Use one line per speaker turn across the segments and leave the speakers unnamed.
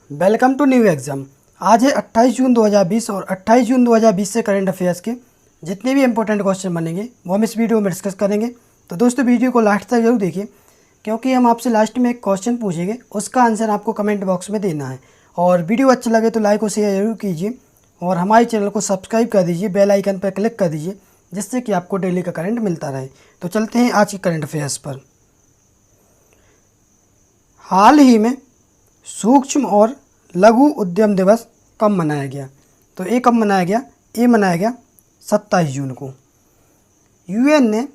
Welcome to new exam. आज है 28 जून 2020 और 28 जून 2020 से करंट अफेयर्स के जितने भी इंपॉर्टेंट क्वेश्चन बनेंगे वो हम इस वीडियो में डिस्कस करेंगे। तो दोस्तों वीडियो को लास्ट तक जरूर देखिए, क्योंकि हम आपसे लास्ट में एक क्वेश्चन पूछेंगे, उसका आंसर आपको कमेंट बॉक्स में देना है। और वीडियो अच्छा लगे तो लाइक और शेयर जरूर कीजिए और हमारे चैनल को सब्सक्राइब कर दीजिए, बेल आइकन पर क्लिक कर दीजिए, जिससे कि आपको डेली का करंट मिलता रहे। तो चलते हैं आज के करंट अफेयर्स पर। हाल ही में सूक्ष्म और लघु उद्यम दिवस कब मनाया गया? तो ये कब मनाया गया? ये मनाया गया 27 जून को। यूएन ने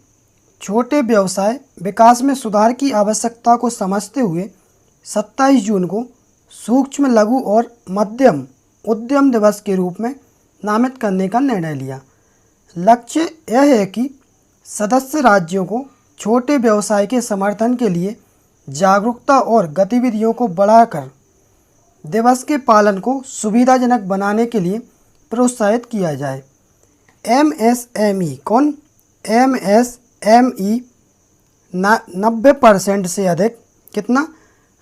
छोटे व्यवसाय विकास में सुधार की आवश्यकता को समझते हुए 27 जून को सूक्ष्म लघु और मध्यम उद्यम दिवस के रूप में नामित करने का निर्णय लिया। लक्ष्य यह है कि सदस्य राज्यों को छोटे व्यवसाय के समर्थन के लिए जागरूकता और गतिविधियों को बढ़ाकर दिवस के पालन को सुविधाजनक बनाने के लिए प्रोत्साहित किया जाए। एमएसएमई कौन? एमएसएमई 90% से अधिक, कितना?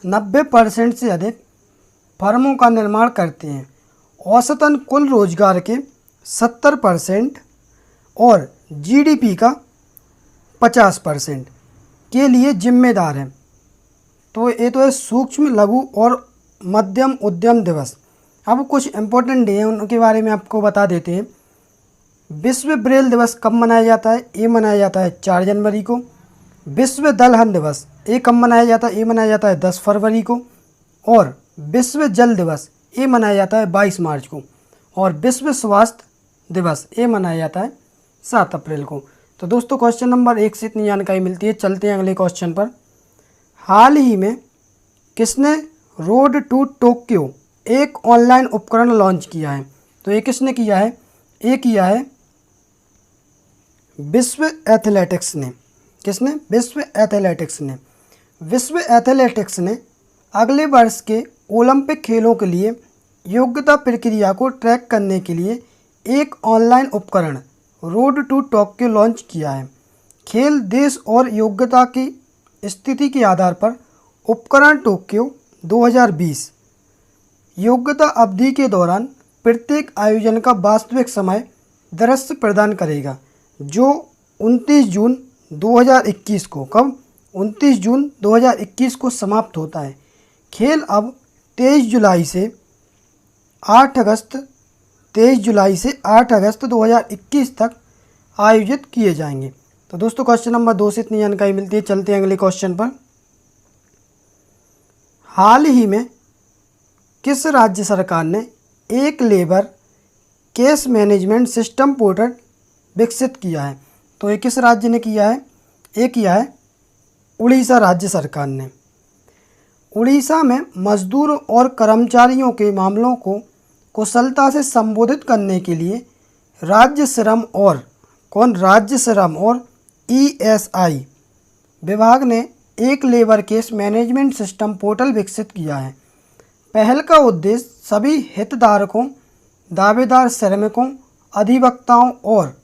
90% से अधिक फर्मों का निर्माण करते हैं। औसतन कुल रोजगार के 70% और जीडीपी का 50% के लिए जिम्मेदार हैं। तो ये तो है सूक्ष्म लघु और मध्यम उद्यम दिवस। अब कुछ इम्पोर्टेंट डे हैं, उनके बारे में आपको बता देते हैं। विश्व ब्रेल दिवस कब मनाया जाता है? ये मनाया जाता है 4 जनवरी को। विश्व दलहन दिवस ये कब मनाया जाता है? ये मनाया जाता है 10 फरवरी को। और विश्व जल दिवस ये मनाया जाता है 22 मार्च को। और विश्व स्वास्थ्य दिवस ये मनाया जाता है 7 अप्रैल को। तो दोस्तों क्वेश्चन नंबर 1 से इतनी जानकारी मिलती है। चलते हैं अगले क्वेश्चन पर। हाल ही में किसने रोड टू टोक्यो एक ऑनलाइन उपकरण लॉन्च किया है? तो ये किसने किया है? ये किया है विश्व एथलेटिक्स ने। किसने? विश्व एथलेटिक्स ने। विश्व एथलेटिक्स ने अगले वर्ष के ओलंपिक खेलों के लिए योग्यता प्रक्रिया को ट्रैक करने के लिए एक ऑनलाइन उपकरण रोड टू टोक्यो लॉन्च किया है। खेल देश और योग्यता की स्थिति के आधार पर उपकरण टोक्यो 2020 योग्यता अवधि के दौरान प्रत्येक आयोजन का वास्तविक समय दृश्य प्रदान करेगा, जो 29 जून 2021 को, कब? 29 जून 2021 को समाप्त होता है। खेल अब 23 जुलाई से 8 अगस्त 2021 तक आयोजित किए जाएंगे। तो दोस्तों क्वेश्चन नंबर 2 से इतनी जानकारी मिलती है। चलते हैं अगले क्वेश्चन पर। हाल ही में किस राज्य सरकार ने एक labour case management system portal विकसित किया है? तो ये किस राज्य ने किया है? ये किया है उड़ीसा राज्य सरकार ने। उड़ीसा में मजदूर और कर्मचारियों के मामलों को कुशलता से संबोधित करने के लिए राज्य श्रम और ईएसआई विभाग ने एक labour case management system portal विकसित किया है। पहल का उद्देश्य सभी हितधारकों, दावेदार श्रमिकों, अधिवक्ताओं और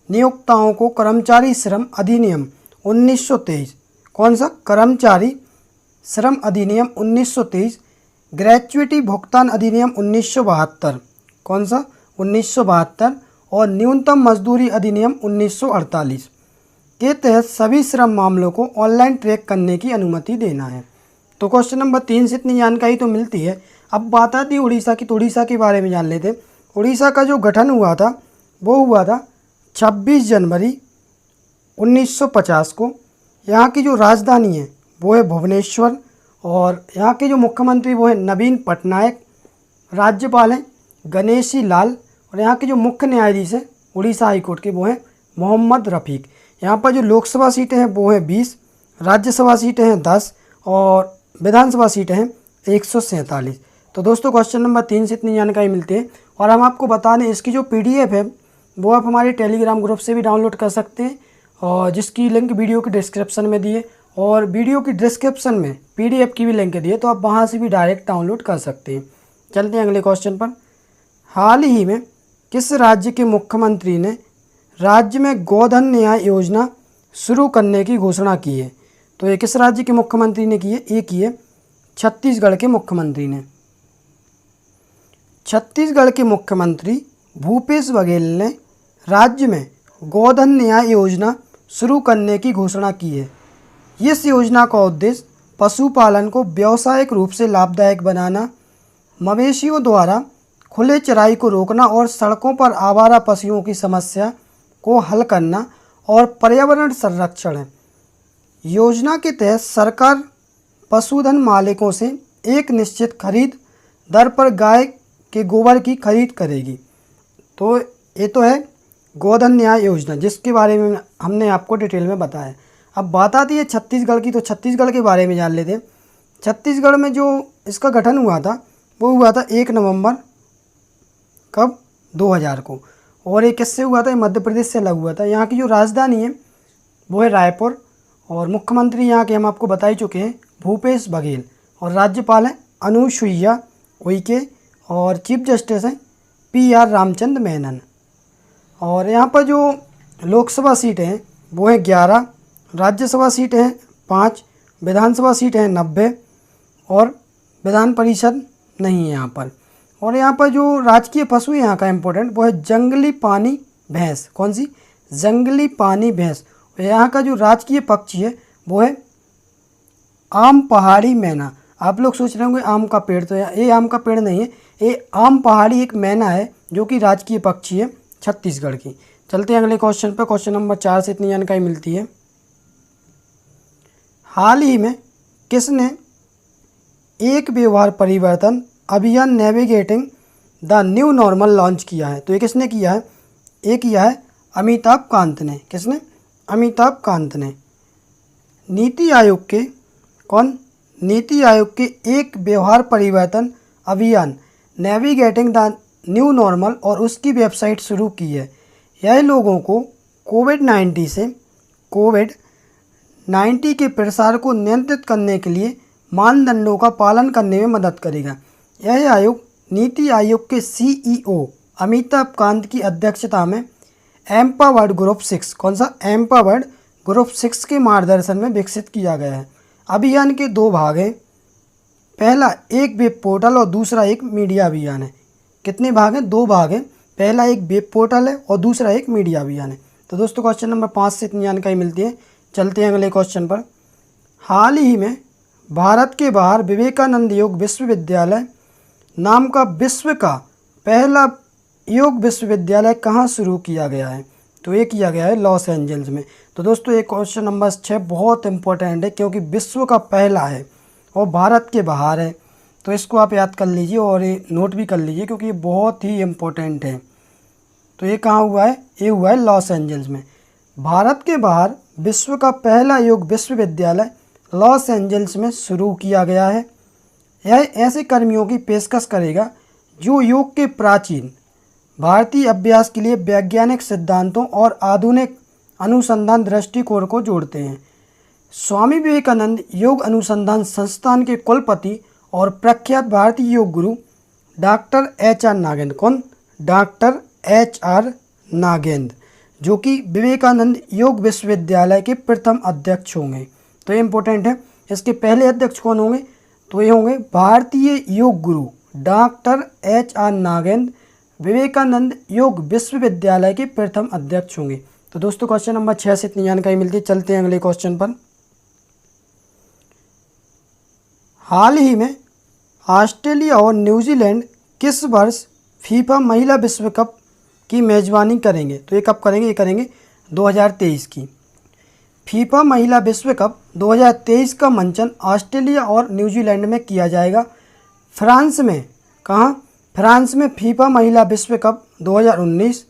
नियोक्ताओं को कर्मचारी श्रम अधिनियम 1923, कौन सा? कर्मचारी श्रम अधिनियम 1923, ग्रेच्युइटी भुगतान अधिनियम 1972, कौन सा? 1972 और न्यूनतम मजदूरी अधिनियम 1948 के तहत सभी श्रम मामलों को ऑनलाइन ट्रैक करने की अनुमति देना है। तो क्वेश्चन नंबर 3 से इतनी जानकारी तो मिलती है। अब बात आती है उड़ीसा की। तो उड़ीसा के बारे में जान लेते हैं। उड़ीसा का जो गठन हुआ था वो हुआ था 26 जनवरी 1950 को। यहाँ की जो राजधानी है वो है भुवनेश्वर और यहाँ के जो मुख्यमंत्री वो है नवीन पटनायक, राज्यपाल हैं गणेशी लाल और यहाँ के जो मुख्य न्यायाधीश हैं उड़ीसा हाईकोर्ट के वो हैं मोहम्मद रफ़ीक। यहाँ पर जो लोकसभा सीटें हैं वो हैं 20, राज्यसभा सीटें हैं 10 और विधानसभा सीटें हैं 147। तो दोस्तों क्वेश्चन नंबर 3 से इतनी जानकारी मिलती है। और हम आपको बता दें इसकी जो पीडीएफ है वो आप हमारे टेलीग्राम ग्रुप से भी डाउनलोड कर सकते हैं, और जिसकी लिंक वीडियो की डिस्क्रिप्शन में दी है, और वीडियो की डिस्क्रिप्शन में पीडीएफ की भी लिंक दी है, तो आप वहाँ से भी डायरेक्ट डाउनलोड कर सकते हैं। चलते हैं अगले क्वेश्चन पर। हाल ही में किस राज्य के मुख्यमंत्री ने राज्य में गोधन न्याय योजना शुरू करने की घोषणा की है? तो ये किस राज्य के मुख्यमंत्री ने की है? ये की है छत्तीसगढ़ के मुख्यमंत्री ने। छत्तीसगढ़ के मुख्यमंत्री भूपेश बघेल ने राज्य में गोधन न्याय योजना शुरू करने की घोषणा की है। इस योजना का उद्देश्य पशुपालन को व्यावसायिक रूप से लाभदायक बनाना, मवेशियों द्वारा खुले चराई को रोकना और सड़कों पर आवारा पशुओं की समस्या को हल करना और पर्यावरण संरक्षण है। योजना के तहत सरकार पशुधन मालिकों से एक निश्चित खरीद दर पर गाय के गोबर की खरीद करेगी। तो ये तो है गोधन न्याय योजना, जिसके बारे में हमने आपको डिटेल में बताया। अब बात आती है छत्तीसगढ़ की, तो छत्तीसगढ़ के बारे में जान लेते हैं। छत्तीसगढ़ में जो इसका गठन हुआ था वो हुआ था 1 नवंबर कब 2000 को, और ये किससे हुआ था? मध्य प्रदेश से अलग हुआ था। यहाँ की जो राजधानी है वो है रायपुर, और मुख्यमंत्री यहाँ के हम आपको बता ही चुके हैं भूपेश बघेल, और राज्यपाल हैं अनुसुईया उइके, और चीफ जस्टिस हैं PR रामचंद्र मेनन। और यहाँ पर जो लोकसभा सीटें हैं वो हैं 11, राज्यसभा सीटें हैं 5, विधानसभा सीटें हैं 90, और विधान परिषद नहीं है यहाँ पर। और यहाँ पर जो राजकीय पशु है यहाँ का इम्पोर्टेंट वो है जंगली पानी भैंस। कौन सी? जंगली पानी भैंस। यहाँ का जो राजकीय पक्षी है वो है आम पहाड़ी मैना। आप लोग सोच रहे होंगे आम का पेड़, तो ये आम का पेड़ नहीं है, ये आम पहाड़ी एक मैना है जो कि राजकीय पक्षी है छत्तीसगढ़ की। चलते हैं अगले क्वेश्चन पर। क्वेश्चन नंबर 4 से इतनी जानकारी मिलती है। हाल ही में किसने एक व्यवहार परिवर्तन अभियान navigating the new normal launch किया है? तो ये किसने किया है? ये किया है अमिताभ कांत ने। किसने? अमिताभ कांत ने। नीति आयोग के कौन? नीति आयोग के एक व्यवहार परिवर्तन अभियान नेविगेटिंग द न्यू नॉर्मल और उसकी वेबसाइट शुरू की है। यह लोगों को कोविड-19 के प्रसार को नियंत्रित करने के लिए मानदंडों का पालन करने में मदद करेगा। यह आयोग नीति आयोग के CEO अमिताभ कांत की अध्यक्षता में एम्पावर्ड ग्रुप 6, कौन सा? एम्पावर्ड ग्रुप 6 के मार्गदर्शन में विकसित किया गया है। अभियान के 2 भाग हैं। पहला एक वेब पोर्टल और दूसरा एक मीडिया अभियान है। कितने भाग हैं? 2 भाग हैं। पहला एक वेब पोर्टल है और दूसरा एक मीडिया अभियान है। तो दोस्तों क्वेश्चन नंबर 5 से इतनी जानकारी मिलती है। चलते हैं अगले क्वेश्चन पर। हाल ही में भारत के बाहर विवेकानंद योग विश्वविद्यालय नाम का विश्व का पहला योग विश्वविद्यालय कहाँ शुरू किया गया है? तो ये किया गया है लॉस एंजल्स में। तो दोस्तों ये क्वेश्चन नंबर 6 बहुत इंपॉर्टेंट है, क्योंकि विश्व का पहला है और भारत के बाहर है। तो इसको आप याद कर लीजिए और ये नोट भी कर लीजिए, क्योंकि ये बहुत ही इम्पोर्टेंट है। तो ये कहाँ हुआ है? ये हुआ है लॉस एंजल्स में। भारत के बाहर विश्व का पहला योग विश्वविद्यालय लॉस एंजल्स में शुरू किया गया है। यह ऐसे कर्मियों की पेशकश करेगा जो योग के प्राचीन भारतीय अभ्यास के लिए वैज्ञानिक सिद्धांतों और आधुनिक अनुसंधान दृष्टिकोण को जोड़ते हैं। स्वामी विवेकानंद योग अनुसंधान संस्थान के कुलपति और प्रख्यात भारतीय योग गुरु डॉक्टर HR नागेंद्र, कौन? डॉक्टर HR नागेंद्र, जो कि विवेकानंद योग विश्वविद्यालय के प्रथम अध्यक्ष होंगे। तो ये इम्पोर्टेंट है। इसके पहले अध्यक्ष कौन होंगे? तो ये होंगे भारतीय योग गुरु डॉक्टर HR नागेंद्र, विवेकानंद योग विश्वविद्यालय के प्रथम अध्यक्ष होंगे। तो दोस्तों क्वेश्चन नंबर 6 से इतनी जानकारी मिलती है। चलते हैं अगले क्वेश्चन पर। हाल ही में ऑस्ट्रेलिया और न्यूजीलैंड किस वर्ष फीफा महिला विश्व कप की मेज़बानी करेंगे? तो ये कब करेंगे? ये करेंगे 2023 की। फीफा महिला विश्व कप 2023 का मंचन ऑस्ट्रेलिया और न्यूजीलैंड में किया जाएगा। फ्रांस में, कहाँ? फ्रांस में फीफा महिला विश्व कप 2019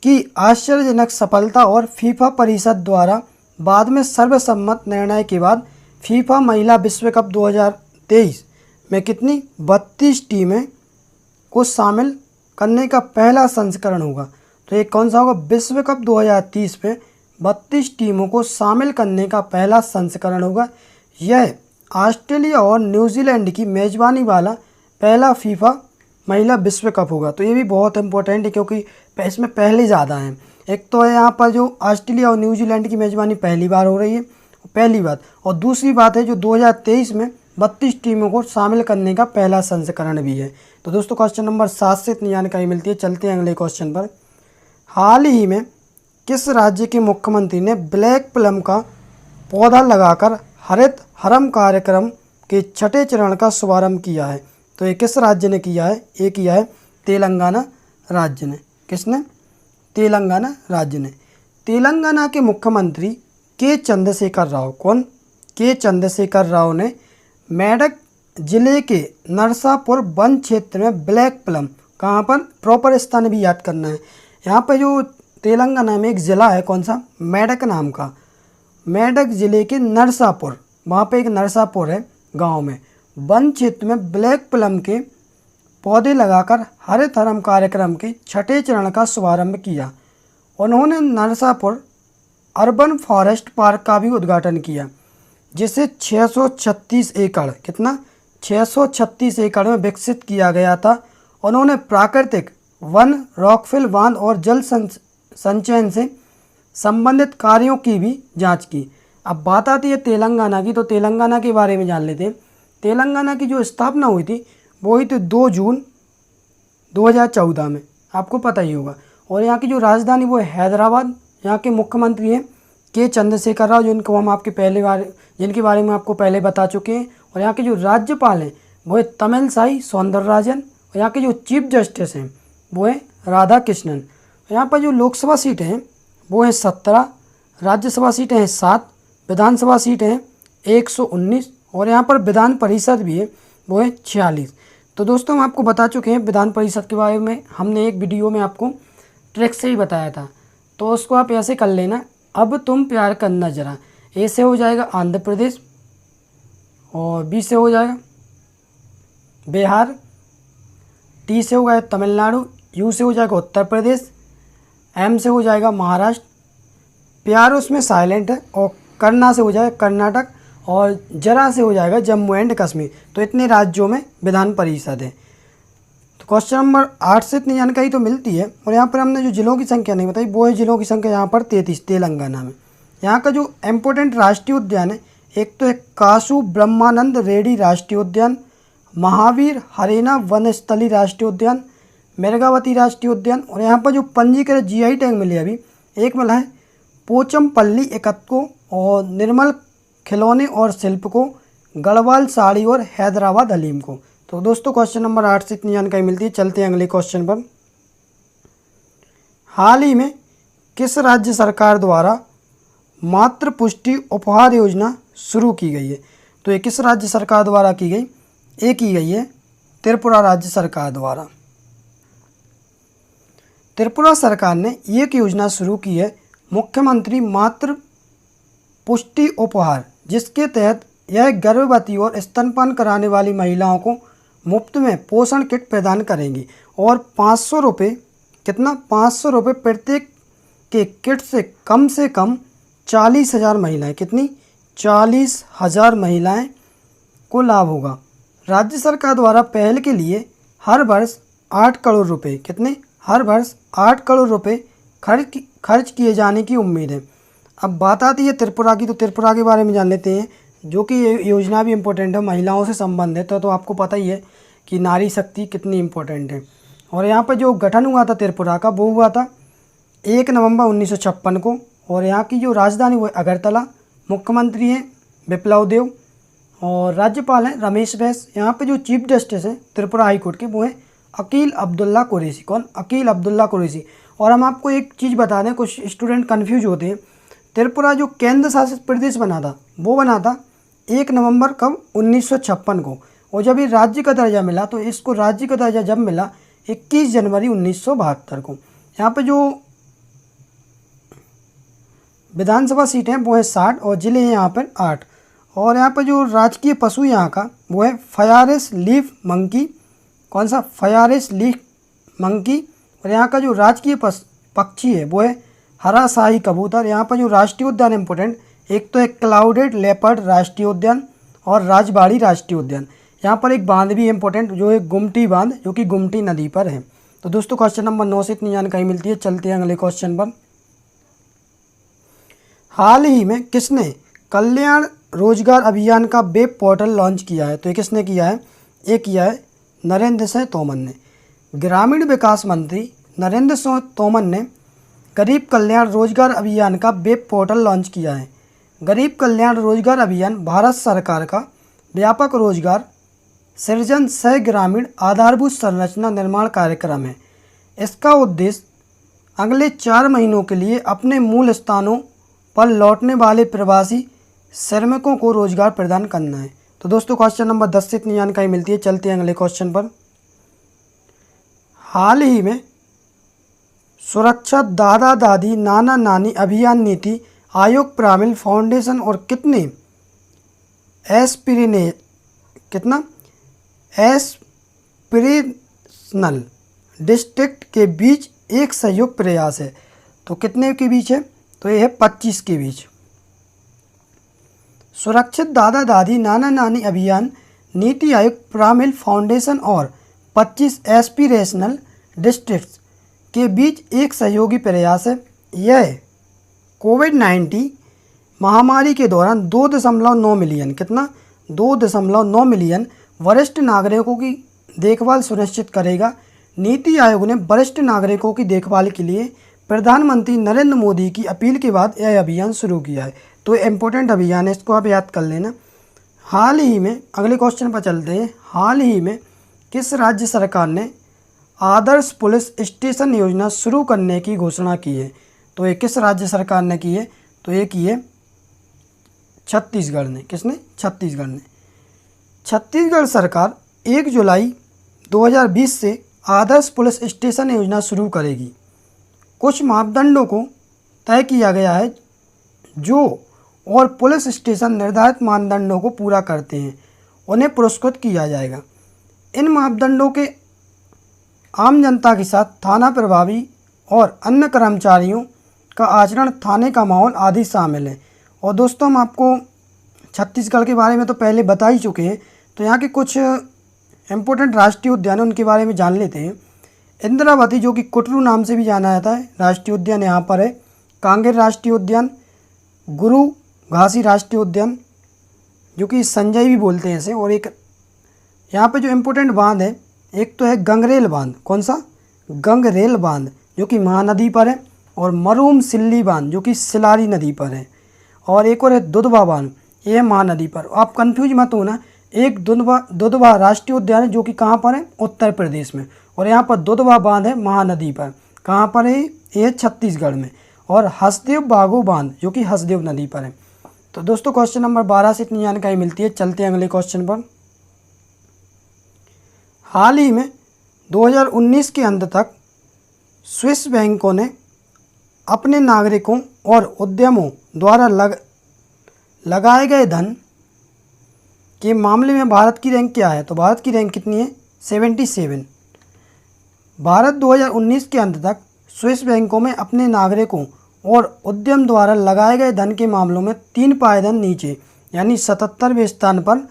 की आश्चर्यजनक सफलता और फीफा परिषद द्वारा बाद में सर्वसम्मत निर्णय के बाद फीफा महिला विश्व कप 2023 में कितनी 32 टीमें को शामिल करने का पहला संस्करण होगा। तो ये कौन सा होगा? विश्व कप 2030 में 32 टीमों को शामिल करने का पहला संस्करण होगा। यह ऑस्ट्रेलिया और न्यूजीलैंड की मेज़बानी वाला पहला फीफा महिला विश्व कप होगा। तो ये भी बहुत इंपॉर्टेंट है, क्योंकि इसमें पहले ज़्यादा हैं। एक तो है यहाँ पर जो ऑस्ट्रेलिया और न्यूजीलैंड की मेज़बानी पहली बार हो रही है, पहली बात, और दूसरी बात है जो 2023 में 32 टीमों को शामिल करने का पहला संस्करण भी है। तो दोस्तों क्वेश्चन नंबर 7 से इतनी जानकारी मिलती है। चलते हैं अगले क्वेश्चन पर। हाल ही में किस राज्य के मुख्यमंत्री ने ब्लैक प्लम का पौधा लगाकर हरित हरम कार्यक्रम के छठे चरण का शुभारंभ किया है? तो ये किस राज्य ने किया है? ये किया है तेलंगाना राज्य ने। किसने? तेलंगाना राज्य ने। तेलंगाना के मुख्यमंत्री के चंद्रशेखर राव, कौन? के चंद्रशेखर राव ने मेडक जिले के नरसापुर वन क्षेत्र में ब्लैक प्लम, कहाँ पर? प्रॉपर स्थान भी याद करना है। यहाँ पर जो तेलंगाना में एक ज़िला है, कौन सा? मेडक नाम का। मेडक ज़िले के नरसापुर, वहाँ पे एक नरसापुर है गांव में, वन क्षेत्र में ब्लैक प्लम के पौधे लगाकर हरित हरम कार्यक्रम के छठे चरण का शुभारंभ किया। उन्होंने नरसापुर अर्बन फॉरेस्ट पार्क का भी उद्घाटन किया, जिसे 636 एकड़, कितना? 636 एकड़ में विकसित किया गया था। उन्होंने प्राकृतिक वन, रॉकफिल बांध और जल संचयन से संबंधित कार्यों की भी जांच की। अब बात आती है तेलंगाना की, तो तेलंगाना के बारे में जान लेते हैं। तेलंगाना की जो स्थापना हुई थी वो हुई थी 2 जून 2014 में, आपको पता ही होगा। और यहाँ की जो राजधानी वो है हैदराबाद। यहाँ के मुख्यमंत्री हैं के चंद्रशेखर राव, जिनके बारे में आपको पहले बता चुके हैं। और यहाँ के जो राज्यपाल हैं वो है तमिलसाई सौंदरराजन। और यहाँ के जो चीफ जस्टिस हैं वो है राधा कृष्णन। यहाँ पर जो लोकसभा सीटें हैं वो है 17, राज्यसभा सीटें हैं 7, विधानसभा सीटें हैं 119 और यहाँ पर विधान परिषद भी है वो है 46। तो दोस्तों हम आपको बता चुके हैं विधान परिषद के बारे में, हमने एक वीडियो में आपको ट्रिक से ही बताया था, तो उसको आप ऐसे कर लेना। अब तुम प्यार करना जरा, ए से हो जाएगा आंध्र प्रदेश, और बी से हो जाएगा बिहार, टी से हो जाएगा तमिलनाडु, यू से हो जाएगा उत्तर प्रदेश, एम से हो जाएगा महाराष्ट्र, प्यार उसमें साइलेंट है, और करना से हो जाएगा कर्नाटक, और जरा से हो जाएगा जम्मू एंड कश्मीर। तो इतने राज्यों में विधान परिषद है। तो क्वेश्चन नंबर 8 से इतनी जानकारी तो मिलती है। और यहाँ पर हमने जो जिलों की संख्या नहीं बताई वो है जिलों की संख्या यहाँ पर 33 तेलंगाना में। यहाँ का जो इम्पोर्टेंट राष्ट्रीय उद्यान है, एक तो है कासु ब्रह्मानंद रेड्डी राष्ट्रीय उद्यान, महावीर हरेना वनस्थली राष्ट्रीय उद्यान, मेरगावती राष्ट्रीय उद्यान, और यहाँ पर जो पंजीकृत GI टैग मिले अभी, एक मिला है पोचमपल्ली एकत्को, और निर्मल खिलौने और शिल्प को, गढ़वाल साड़ी और हैदराबाद हलीम को। तो दोस्तों क्वेश्चन नंबर 8 से इतनी जानकारी मिलती है। चलते हैं अगले क्वेश्चन पर। हाल ही में किस राज्य सरकार द्वारा मातृ पुष्टि उपहार योजना शुरू की गई है? तो ये किस राज्य सरकार द्वारा की गई? ये की गई है त्रिपुरा राज्य सरकार द्वारा। त्रिपुरा सरकार ने एक योजना शुरू की है, मुख्यमंत्री मातृ पुष्टि उपहार, जिसके तहत यह गर्भवती और स्तनपान कराने वाली महिलाओं को मुफ्त में पोषण किट प्रदान करेंगी, और 500 रुपये, कितना? 500 रुपये प्रत्येक के किट से कम 40,000 महिलाएं, कितनी? 40,000 महिलाएं को लाभ होगा। राज्य सरकार द्वारा पहल के लिए हर वर्ष 8 करोड़ रुपये, कितने? हर वर्ष 8 करोड़ रुपये खर्च किए जाने की उम्मीद है। अब बात आती है त्रिपुरा की, तो त्रिपुरा के बारे में जान लेते हैं, जो कि ये योजना भी इम्पोर्टेंट है, महिलाओं से संबंधित है। तो आपको पता ही है कि नारी शक्ति कितनी इम्पोर्टेंट है। और यहाँ पर जो गठन हुआ था त्रिपुरा का, वो हुआ था 1 नवंबर 1956 को, और यहाँ की जो राजधानी वो है अगरतला। मुख्यमंत्री हैं बिप्लब देव, और राज्यपाल हैं रमेश बैस। यहाँ पे जो चीफ जस्टिस हैं त्रिपुरा हाई कोर्ट के वो हैं अकील अब्दुल्ला कुरैशी। कौन? अकील अब्दुल्ला कुरैशी। और हम आपको एक चीज़ बता दें, कुछ स्टूडेंट कन्फ्यूज होते हैं, त्रिपुरा जो केंद्र शासित प्रदेश बना था वो बना था 1 नवंबर कब? 1956 को। और जब ये राज्य का दर्जा मिला, तो इसको राज्य का दर्जा जब मिला 21 जनवरी 1972 को। यहाँ पे जो विधानसभा सीटें हैं वो है 60, और ज़िले हैं यहाँ पर 8। और यहाँ पर जो राजकीय पशु यहाँ का वो है फयारिस लीफ मंकी। कौन सा? फयारिस लीफ मंकी। और यहाँ का जो राजकीय पक्षी है वो है हरा शाही कबूतर। यहाँ पर जो राष्ट्रीय उद्यान इम्पोर्टेंट, एक तो है क्लाउडेड लेपर्ड राष्ट्रीय उद्यान और राजबाड़ी राष्ट्रीय उद्यान। यहाँ पर एक बांध भी इम्पोर्टेंट, जो है गुमटी बांध, जो कि गुमटी नदी पर है। तो दोस्तों क्वेश्चन नंबर 9 से इतनी जानकारी मिलती है। चलते हैं अगले क्वेश्चन पर। हाल ही में किसने कल्याण रोजगार अभियान का वेब पोर्टल लॉन्च किया है? तो ये किसने किया है? ये किया है नरेंद्र सिंह तोमर ने। ग्रामीण विकास मंत्री नरेंद्र सिंह तोमर ने गरीब कल्याण रोजगार अभियान का वेब पोर्टल लॉन्च किया है। गरीब कल्याण रोजगार अभियान भारत सरकार का व्यापक रोजगार सृजन सह ग्रामीण आधारभूत संरचना निर्माण कार्यक्रम है। इसका उद्देश्य अगले 4 महीनों के लिए अपने मूल स्थानों पर लौटने वाले प्रवासी श्रमिकों को रोजगार प्रदान करना है। तो दोस्तों क्वेश्चन नंबर 10 से इतनी जानकारी मिलती है। चलते हैं अगले क्वेश्चन पर। हाल ही में सुरक्षा दादा दादी नाना नानी अभियान नीति आयोग प्रामिल फाउंडेशन और कितने एस्पिरेशनल डिस्ट्रिक्ट के बीच एक संयुक्त प्रयास है? तो कितने के बीच है? तो ये है 25 के बीच। सुरक्षित दादा दादी नाना नानी अभियान नीति आयोग प्रामिल फाउंडेशन और 25 एस्पिरेशनल डिस्ट्रिक्ट्स के बीच एक सहयोगी प्रयास है। यह कोविड-19 महामारी के दौरान 2.9 मिलियन 2.9 मिलियन वरिष्ठ नागरिकों की देखभाल सुनिश्चित करेगा। नीति आयोग ने वरिष्ठ नागरिकों की देखभाल के लिए प्रधानमंत्री नरेंद्र मोदी की अपील के बाद यह अभियान शुरू किया है। तो इम्पोर्टेंट अभियान है, इसको आप याद कर लेना। हाल ही में अगले क्वेश्चन पर चलते हैं। हाल ही में किस राज्य सरकार ने आदर्श पुलिस स्टेशन योजना शुरू करने की घोषणा की है? तो ये किस राज्य सरकार ने की है? तो ये की है छत्तीसगढ़ ने। किसने? छत्तीसगढ़ ने। छत्तीसगढ़ सरकार 1 जुलाई 2020 से आदर्श पुलिस स्टेशन योजना शुरू करेगी। कुछ मापदंडों को तय किया गया है जो और पुलिस स्टेशन निर्धारित मानदंडों को पूरा करते हैं उन्हें पुरस्कृत किया जाएगा। इन मापदंडों के आम जनता के साथ थाना प्रभारी और अन्य कर्मचारियों का आचरण, थाने का माहौल आदि शामिल है। और दोस्तों हम आपको छत्तीसगढ़ के बारे में तो पहले बता ही चुके हैं, तो यहाँ के कुछ इम्पोर्टेंट राष्ट्रीय उद्यान हैं उनके बारे में जान लेते हैं। इंद्रावती जो कि कुटरू नाम से भी जाना जाता है राष्ट्रीय उद्यान यहाँ पर है। कांगेर राष्ट्रीय उद्यान, गुरु घासी राष्ट्रीय उद्यान जो कि संजय भी बोलते हैं इसे। और एक यहाँ पे जो इम्पोर्टेंट बांध है, एक तो है गंगरेल बांध। कौन सा? गंगरेल बांध जो कि महानदी पर है। और मरूम सिल्ली बांध जो कि सिलारी नदी पर है। और एक और है दुधवा बांध, ये है महानदी पर। आप कंफ्यूज मत होना, एक दुधवा राष्ट्रीय उद्यान है जो कि कहाँ पर है? उत्तर प्रदेश में। और यहाँ पर दुधवा बांध है महानदी पर। कहाँ पर है? ये छत्तीसगढ़ में। और हसदेव बागो बांध जो कि हसदेव नदी पर है। तो दोस्तों क्वेश्चन नंबर 12 से इतनी जानकारी मिलती है। चलते हैं अगले क्वेश्चन पर। हाल ही में 2019 के अंत तक स्विस बैंकों ने अपने नागरिकों और उद्यमों द्वारा लगाए गए धन के मामले में भारत की रैंक क्या है? तो भारत की रैंक कितनी है? 77। भारत 2019 के अंत तक स्विस बैंकों में अपने नागरिकों और उद्यम द्वारा लगाए गए धन के मामलों में 3 पायदान नीचे यानी 77वें स्थान पर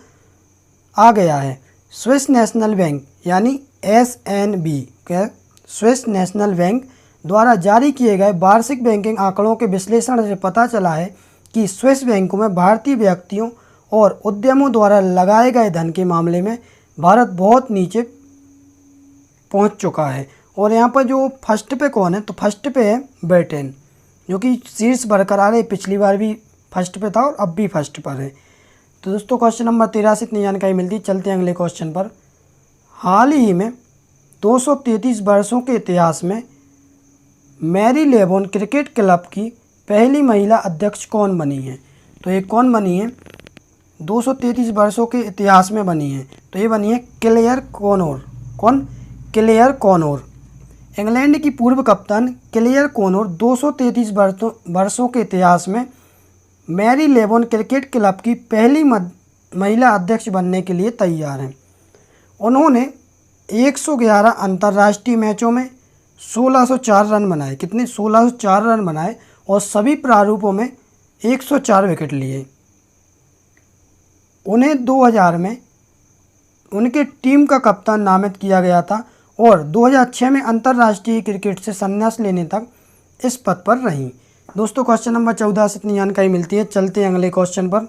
आ गया है। स्विस नेशनल बैंक यानी SNB के स्विस नेशनल बैंक द्वारा जारी किए गए वार्षिक बैंकिंग आंकड़ों के विश्लेषण से पता चला है कि स्विस बैंकों में भारतीय व्यक्तियों और उद्यमों द्वारा लगाए गए धन के मामले में भारत बहुत नीचे पहुंच चुका है। और यहाँ पर जो फर्स्ट पे कौन है? तो फर्स्ट पे है ब्रिटेन जो कि शीर्ष बरकरार है। पिछली बार भी फर्स्ट पे था और अब भी फर्स्ट पर है। तो दोस्तों क्वेश्चन नंबर 13 से इतनी जानकारी मिलती है। चलते हैं अगले क्वेश्चन पर। हाल ही में 233 वर्षों के इतिहास में मैरी लेबोन क्रिकेट क्लब की पहली महिला अध्यक्ष कौन बनी है? तो ये कौन बनी है? 233 वर्षों के इतिहास में बनी है। तो ये बनी है क्लेयर कॉनोर। कौन? क्लेयर कॉनोर। इंग्लैंड की पूर्व कप्तान क्लेयर कॉनोर 233 वर्षों के इतिहास में मैरी लेबोन क्रिकेट क्लब की पहली महिला अध्यक्ष बनने के लिए तैयार हैं। उन्होंने 111 अंतर्राष्ट्रीय मैचों में 1604 रन बनाए। कितने? 1604 रन बनाए और सभी प्रारूपों में 104 विकेट लिए। उन्हें 2000 में उनके टीम का कप्तान नामित किया गया था और 2006 में अंतर्राष्ट्रीय क्रिकेट से संन्यास लेने तक इस पद पर रहीं। दोस्तों क्वेश्चन नंबर 14 से इतनी जानकारी मिलती है। चलते हैं अगले क्वेश्चन पर।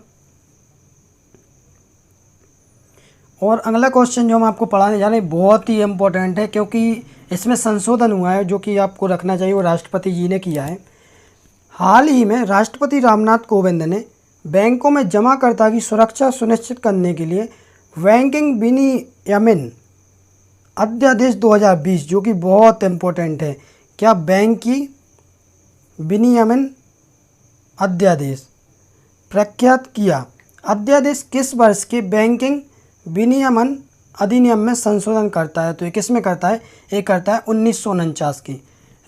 और अगला क्वेश्चन जो हम आपको पढ़ाने जा रहे हैं बहुत ही इम्पोर्टेंट है, क्योंकि इसमें संशोधन हुआ है जो कि आपको रखना चाहिए, वो राष्ट्रपति जी ने किया है। हाल ही में राष्ट्रपति रामनाथ कोविंद ने बैंकों में जमाकर्ता की सुरक्षा सुनिश्चित करने के लिए बैंकिंग विनियमन अध्यादेश 2020, जो कि बहुत इम्पोर्टेंट है, क्या बैंक की विनियमन अध्यादेश प्रख्यात किया। अध्यादेश किस वर्ष के बैंकिंग विनियमन अधिनियम में संशोधन करता है? तो ये किस में करता है? ये करता है 1949 की।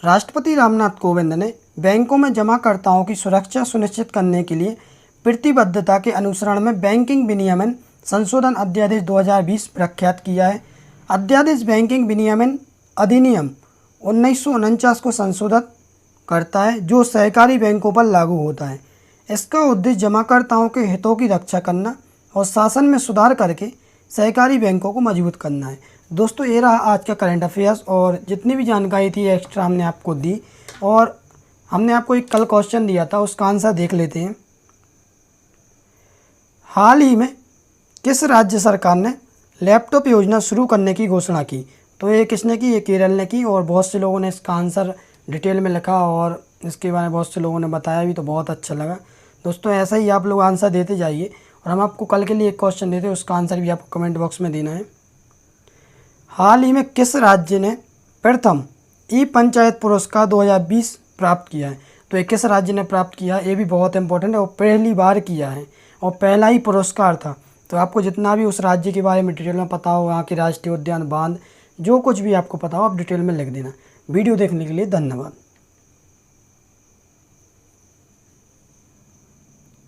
राष्ट्रपति रामनाथ कोविंद ने बैंकों में जमाकर्ताओं की सुरक्षा सुनिश्चित करने के लिए प्रतिबद्धता के अनुसरण में बैंकिंग विनियमन संशोधन अध्यादेश 2020 प्रख्यात किया है। अध्यादेश बैंकिंग विनियमन अधिनियम 1949 को संशोधित करता है, जो सहकारी बैंकों पर लागू होता है। इसका उद्देश्य जमाकर्ताओं के हितों की रक्षा करना और शासन में सुधार करके सहकारी बैंकों को मजबूत करना है। दोस्तों, ये रहा आज का करंट अफेयर्स, और जितनी भी जानकारी थी एक्स्ट्रा हमने आपको दी, और हमने आपको एक कल क्वेश्चन दिया था, उसका आंसर देख लेते हैं। हाल ही में किस राज्य सरकार ने लैपटॉप योजना शुरू करने की घोषणा की? तो ये किसने की? ये केरल ने की, और बहुत से लोगों ने इसका आंसर डिटेल में लिखा और इसके बारे में बहुत से लोगों ने बताया भी, तो बहुत अच्छा लगा। दोस्तों, ऐसा ही आप लोग आंसर देते जाइए, और हम आपको कल के लिए एक क्वेश्चन देते हैं, उसका आंसर भी आपको कमेंट बॉक्स में देना है। हाल ही में किस राज्य ने प्रथम ई पंचायत पुरस्कार 2020 प्राप्त किया है? तो ये किस राज्य ने प्राप्त किया है? ये भी बहुत इंपॉर्टेंट है, और पहली बार किया है, और पहला ही पुरस्कार था। तो आपको जितना भी उस राज्य के बारे में डिटेल में पता हो, वहाँ के राष्ट्रीय उद्यान, बांध, जो कुछ भी आपको पता हो, आप डिटेल में लिख देना। वीडियो देखने के लिए धन्यवाद।